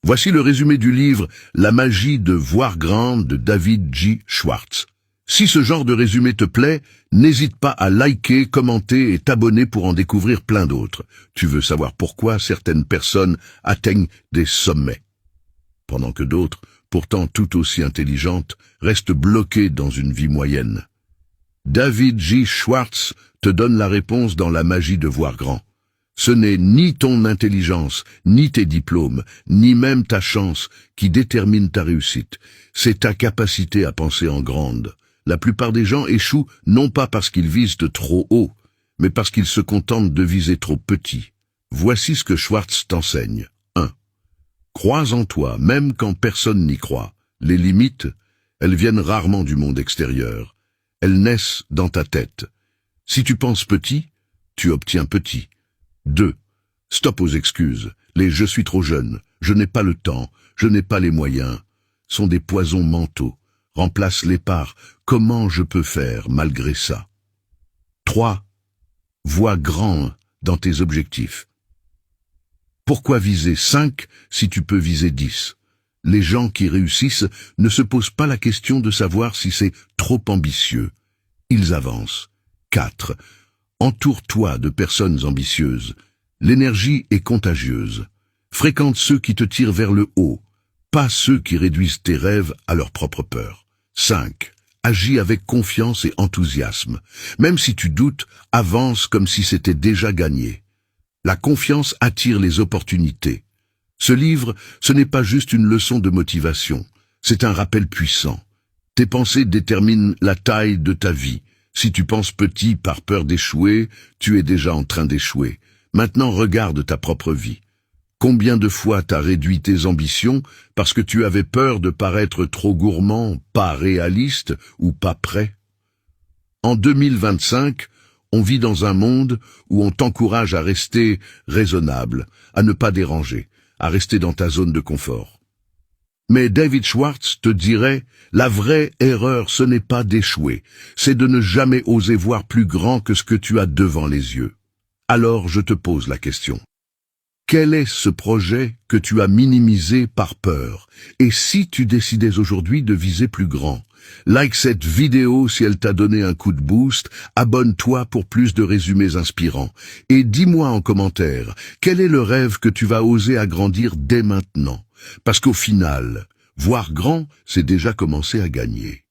Voici le résumé du livre La magie de voir grand de David J. Schwartz. Si ce genre de résumé te plaît, n'hésite pas à liker, commenter et t'abonner pour en découvrir plein d'autres. Tu veux savoir pourquoi certaines personnes atteignent des sommets, pendant que d'autres, pourtant tout aussi intelligentes, restent bloquées dans une vie moyenne. David J. Schwartz te donne la réponse dans La magie de voir grand. Ce n'est ni ton intelligence, ni tes diplômes, ni même ta chance qui détermine ta réussite. C'est ta capacité à penser en grande. La plupart des gens échouent non pas parce qu'ils visent trop haut, mais parce qu'ils se contentent de viser trop petit. Voici ce que Schwartz t'enseigne. 1. Crois en toi, même quand personne n'y croit. Les limites, elles viennent rarement du monde extérieur. Elles naissent dans ta tête. Si tu penses petit, tu obtiens petit. 2. Stop aux excuses. Les « je suis trop jeune »,« je n'ai pas le temps »,« je n'ai pas les moyens » sont des poisons mentaux. Remplace-les par « comment je peux faire malgré ça ». 3. Vois grand dans tes objectifs. Pourquoi viser 5 si tu peux viser 10 ? Les gens qui réussissent ne se posent pas la question de savoir si c'est trop ambitieux. Ils avancent. 4. Entoure-toi de personnes ambitieuses. L'énergie est contagieuse. Fréquente ceux qui te tirent vers le haut, pas ceux qui réduisent tes rêves à leur propre peur. 5. Agis avec confiance et enthousiasme. Même si tu doutes, avance comme si c'était déjà gagné. La confiance attire les opportunités. Ce livre, ce n'est pas juste une leçon de motivation, c'est un rappel puissant. Tes pensées déterminent la taille de ta vie. Si tu penses petit par peur d'échouer, tu es déjà en train d'échouer. Maintenant regarde ta propre vie. Combien de fois t'as réduit tes ambitions parce que tu avais peur de paraître trop gourmand, pas réaliste ou pas prêt ? En 2025, on vit dans un monde où on t'encourage à rester raisonnable, à ne pas déranger, à rester dans ta zone de confort. Mais David Schwartz te dirait, la vraie erreur ce n'est pas d'échouer, c'est de ne jamais oser voir plus grand que ce que tu as devant les yeux. Alors je te pose la question. Quel est ce projet que tu as minimisé par peur? Et si tu décidais aujourd'hui de viser plus grand? Like cette vidéo si elle t'a donné un coup de boost, abonne-toi pour plus de résumés inspirants. Et dis-moi en commentaire, quel est le rêve que tu vas oser agrandir dès maintenant? Parce qu'au final, voir grand, c'est déjà commencer à gagner.